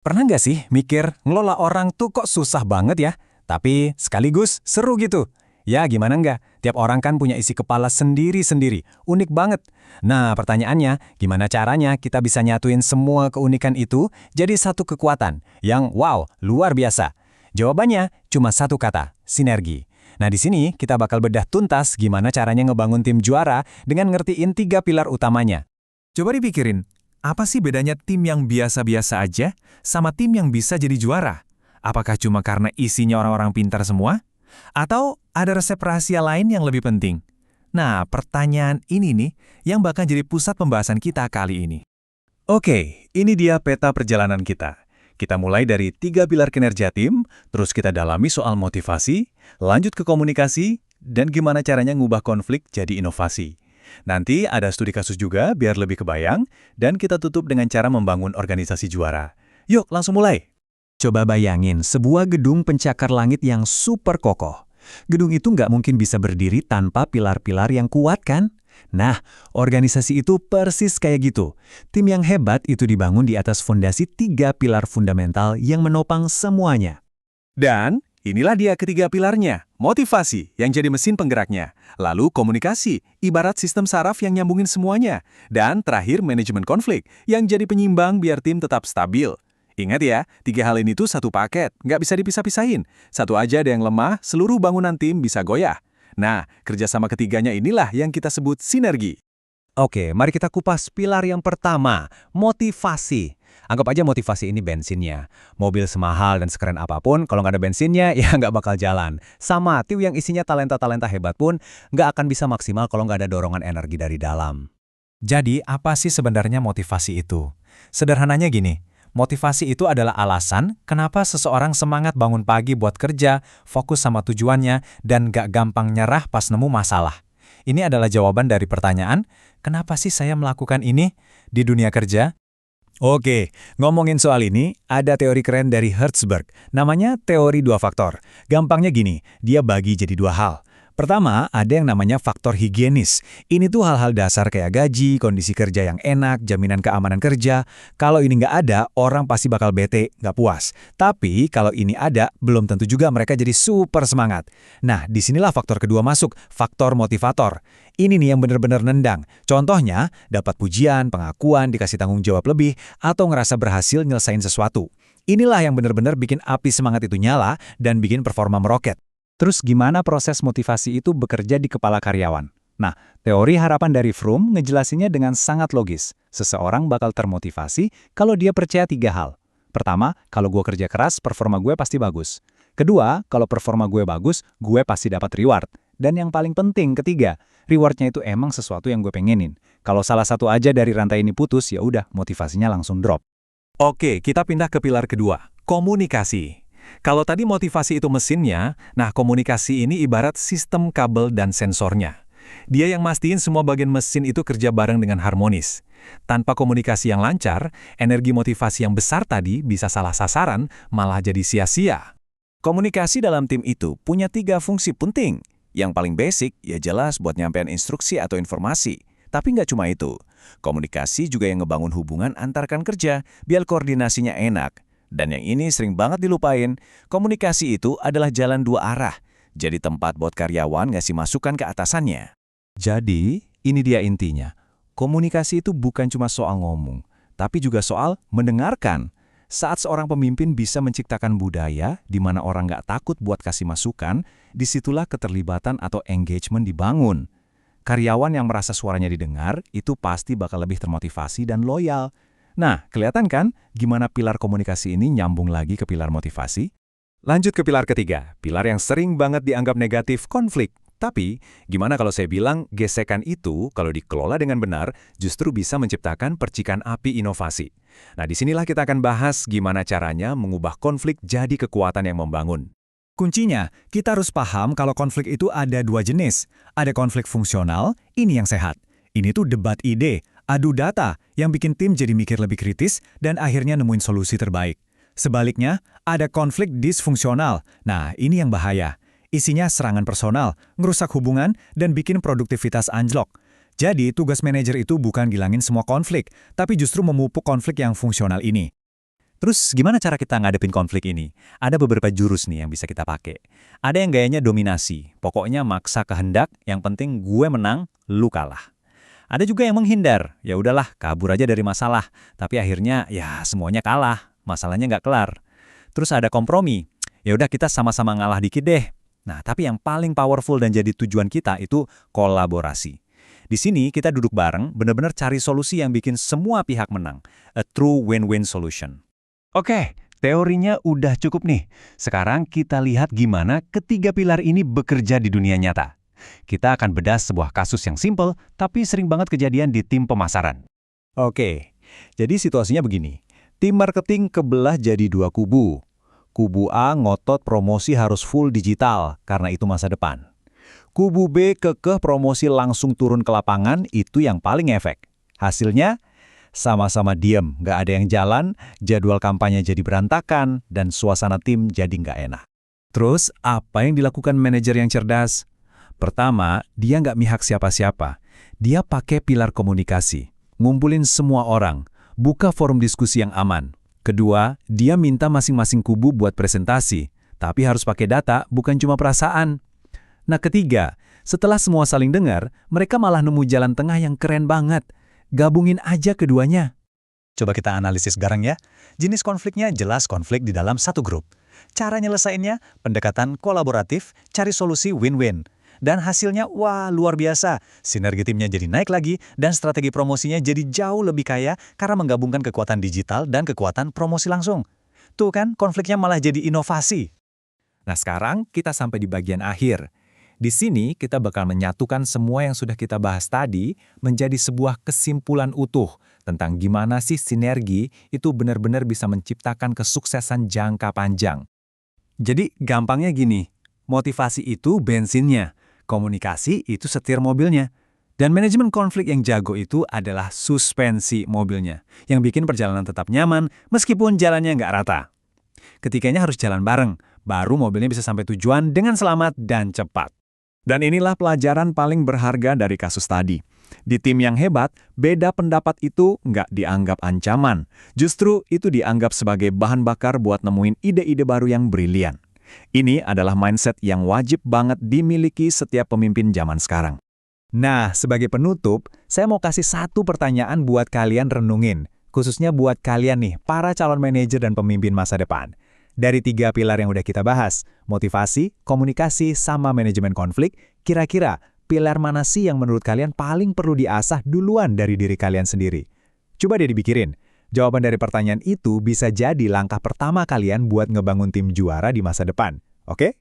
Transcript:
Pernah nggak sih mikir ngelola orang tuh kok susah banget ya, tapi sekaligus seru gitu? Ya gimana nggak? Tiap orang kan punya isi kepala sendiri-sendiri, unik banget. Nah pertanyaannya, gimana caranya kita bisa nyatuin semua keunikan itu jadi satu kekuatan yang wow, luar biasa? Jawabannya cuma satu kata, sinergi. Nah di sini kita bakal bedah tuntas gimana caranya ngebangun tim juara dengan ngertiin tiga pilar utamanya. Coba dipikirin, apa sih bedanya tim yang biasa-biasa aja sama tim yang bisa jadi juara? Apakah cuma karena isinya orang-orang pintar semua? Atau ada resep rahasia lain yang lebih penting? Nah, pertanyaan ini nih yang bakal jadi pusat pembahasan kita kali ini. Oke, ini dia peta perjalanan kita. Kita mulai dari tiga pilar kinerja tim, terus kita dalami soal motivasi, lanjut ke komunikasi, dan gimana caranya ngubah konflik jadi inovasi. Nanti ada studi kasus juga biar lebih kebayang, dan kita tutup dengan cara membangun organisasi juara. Yuk, langsung mulai. Coba bayangin sebuah gedung pencakar langit yang super kokoh. Gedung itu nggak mungkin bisa berdiri tanpa pilar-pilar yang kuat kan? Nah, organisasi itu persis kayak gitu. Tim yang hebat itu dibangun di atas fondasi tiga pilar fundamental yang menopang semuanya. Dan inilah dia ketiga pilarnya, motivasi yang jadi mesin penggeraknya, lalu komunikasi, ibarat sistem saraf yang nyambungin semuanya, dan terakhir manajemen konflik yang jadi penyimbang biar tim tetap stabil. Ingat ya, tiga hal ini tuh satu paket, nggak bisa dipisah-pisahin. Satu aja ada yang lemah, seluruh bangunan tim bisa goyah. Nah, kerjasama ketiganya inilah yang kita sebut sinergi. Oke, mari kita kupas pilar yang pertama, motivasi. Anggap aja motivasi ini bensinnya. Mobil semahal dan sekeren apapun, kalau nggak ada bensinnya, ya nggak bakal jalan. Sama, tim yang isinya talenta-talenta hebat pun nggak akan bisa maksimal kalau nggak ada dorongan energi dari dalam. Jadi, apa sih sebenarnya motivasi itu? Sederhananya gini, motivasi itu adalah alasan kenapa seseorang semangat bangun pagi buat kerja, fokus sama tujuannya, dan gak gampang nyerah pas nemu masalah. Ini adalah jawaban dari pertanyaan, kenapa sih saya melakukan ini di dunia kerja? Oke, ngomongin soal ini, ada teori keren dari Hertzberg. Namanya teori dua faktor. Gampangnya gini, dia bagi jadi dua hal. Pertama, ada yang namanya faktor higienis. Ini tuh hal-hal dasar kayak gaji, kondisi kerja yang enak, jaminan keamanan kerja. Kalau ini nggak ada, orang pasti bakal bete, nggak puas. Tapi kalau ini ada, belum tentu juga mereka jadi super semangat. Nah, disinilah faktor kedua masuk, faktor motivator. Ini nih yang benar-benar nendang. Contohnya, dapat pujian, pengakuan, dikasih tanggung jawab lebih, atau ngerasa berhasil nyelesain sesuatu. Inilah yang benar-benar bikin api semangat itu nyala dan bikin performa meroket. Terus gimana proses motivasi itu bekerja di kepala karyawan? Nah, teori harapan dari Froome ngejelasinnya dengan sangat logis. Seseorang bakal termotivasi kalau dia percaya tiga hal. Pertama, kalau gue kerja keras, performa gue pasti bagus. Kedua, kalau performa gue bagus, gue pasti dapat reward. Dan yang paling penting, ketiga, rewardnya itu emang sesuatu yang gue pengenin. Kalau salah satu aja dari rantai ini putus, ya udah motivasinya langsung drop. Oke, kita pindah ke pilar kedua, komunikasi. Kalau tadi motivasi itu mesinnya, nah komunikasi ini ibarat sistem kabel dan sensornya. Dia yang mastiin semua bagian mesin itu kerja bareng dengan harmonis. Tanpa komunikasi yang lancar, energi motivasi yang besar tadi bisa salah sasaran, malah jadi sia-sia. Komunikasi dalam tim itu punya tiga fungsi penting. Yang paling basic, ya jelas buat nyampein instruksi atau informasi. Tapi nggak cuma itu. Komunikasi juga yang ngebangun hubungan antar rekan kerja, biar koordinasinya enak. Dan yang ini sering banget dilupain, komunikasi itu adalah jalan dua arah. Jadi tempat buat karyawan ngasih masukan ke atasannya. Jadi, ini dia intinya. Komunikasi itu bukan cuma soal ngomong, tapi juga soal mendengarkan. Saat seorang pemimpin bisa menciptakan budaya di mana orang nggak takut buat kasih masukan, disitulah keterlibatan atau engagement dibangun. Karyawan yang merasa suaranya didengar, itu pasti bakal lebih termotivasi dan loyal. Nah, kelihatan kan gimana pilar komunikasi ini nyambung lagi ke pilar motivasi? Lanjut ke pilar ketiga, pilar yang sering banget dianggap negatif, konflik. Tapi, gimana kalau saya bilang gesekan itu kalau dikelola dengan benar justru bisa menciptakan percikan api inovasi. Nah, disinilah kita akan bahas gimana caranya mengubah konflik jadi kekuatan yang membangun. Kuncinya, kita harus paham kalau konflik itu ada dua jenis. Ada konflik fungsional, ini yang sehat. Ini tuh debat ide, adu data, yang bikin tim jadi mikir lebih kritis dan akhirnya nemuin solusi terbaik. Sebaliknya, ada konflik disfungsional. Nah, ini yang bahaya. Isinya serangan personal, ngerusak hubungan, dan bikin produktivitas anjlok. Jadi, tugas manajer itu bukan gilangin semua konflik, tapi justru memupuk konflik yang fungsional ini. Terus gimana cara kita ngadepin konflik ini? Ada beberapa jurus nih yang bisa kita pakai. Ada yang gayanya dominasi, pokoknya maksa kehendak, yang penting gue menang, lu kalah. Ada juga yang menghindar, ya udahlah kabur aja dari masalah, tapi akhirnya ya semuanya kalah, masalahnya nggak kelar. Terus ada kompromi, ya udah kita sama-sama ngalah dikit deh. Nah, tapi yang paling powerful dan jadi tujuan kita itu kolaborasi. Di sini kita duduk bareng, benar-benar cari solusi yang bikin semua pihak menang. A true win-win solution. Oke, teorinya udah cukup nih. Sekarang kita lihat gimana ketiga pilar ini bekerja di dunia nyata. Kita akan bedah sebuah kasus yang simple, tapi sering banget kejadian di tim pemasaran. Oke, jadi situasinya begini. Tim marketing kebelah jadi dua kubu. Kubu A ngotot promosi harus full digital, karena itu masa depan. Kubu B kekeh promosi langsung turun ke lapangan, itu yang paling efek. Hasilnya, sama-sama diem, nggak ada yang jalan, jadwal kampanye jadi berantakan, dan suasana tim jadi nggak enak. Terus, apa yang dilakukan manajer yang cerdas? Pertama, dia nggak mihak siapa-siapa. Dia pakai pilar komunikasi, ngumpulin semua orang, buka forum diskusi yang aman. Kedua, dia minta masing-masing kubu buat presentasi, tapi harus pakai data, bukan cuma perasaan. Nah ketiga, setelah semua saling dengar, mereka malah nemu jalan tengah yang keren banget. Gabungin aja keduanya. Coba kita analisis bareng ya. Jenis konfliknya jelas konflik di dalam satu grup. Cara nyelesainnya, pendekatan kolaboratif, cari solusi win-win. Dan hasilnya, wah luar biasa. Sinergi timnya jadi naik lagi, dan strategi promosinya jadi jauh lebih kaya karena menggabungkan kekuatan digital dan kekuatan promosi langsung. Tuh kan, konfliknya malah jadi inovasi. Nah sekarang kita sampai di bagian akhir. Di sini kita bakal menyatukan semua yang sudah kita bahas tadi menjadi sebuah kesimpulan utuh tentang gimana sih sinergi itu benar-benar bisa menciptakan kesuksesan jangka panjang. Jadi gampangnya gini, motivasi itu bensinnya, komunikasi itu setir mobilnya, dan manajemen konflik yang jago itu adalah suspensi mobilnya, yang bikin perjalanan tetap nyaman meskipun jalannya nggak rata. Ketiganya harus jalan bareng, baru mobilnya bisa sampai tujuan dengan selamat dan cepat. Dan inilah pelajaran paling berharga dari kasus tadi. Di tim yang hebat, beda pendapat itu nggak dianggap ancaman. Justru itu dianggap sebagai bahan bakar buat nemuin ide-ide baru yang brilian. Ini adalah mindset yang wajib banget dimiliki setiap pemimpin zaman sekarang. Nah, sebagai penutup, saya mau kasih satu pertanyaan buat kalian renungin. Khususnya buat kalian nih, para calon manajer dan pemimpin masa depan. Dari 3 pilar yang udah kita bahas, motivasi, komunikasi, sama manajemen konflik, kira-kira pilar mana sih yang menurut kalian paling perlu diasah duluan dari diri kalian sendiri? Coba deh dipikirin. Jawaban dari pertanyaan itu bisa jadi langkah pertama kalian buat ngebangun tim juara di masa depan. Oke?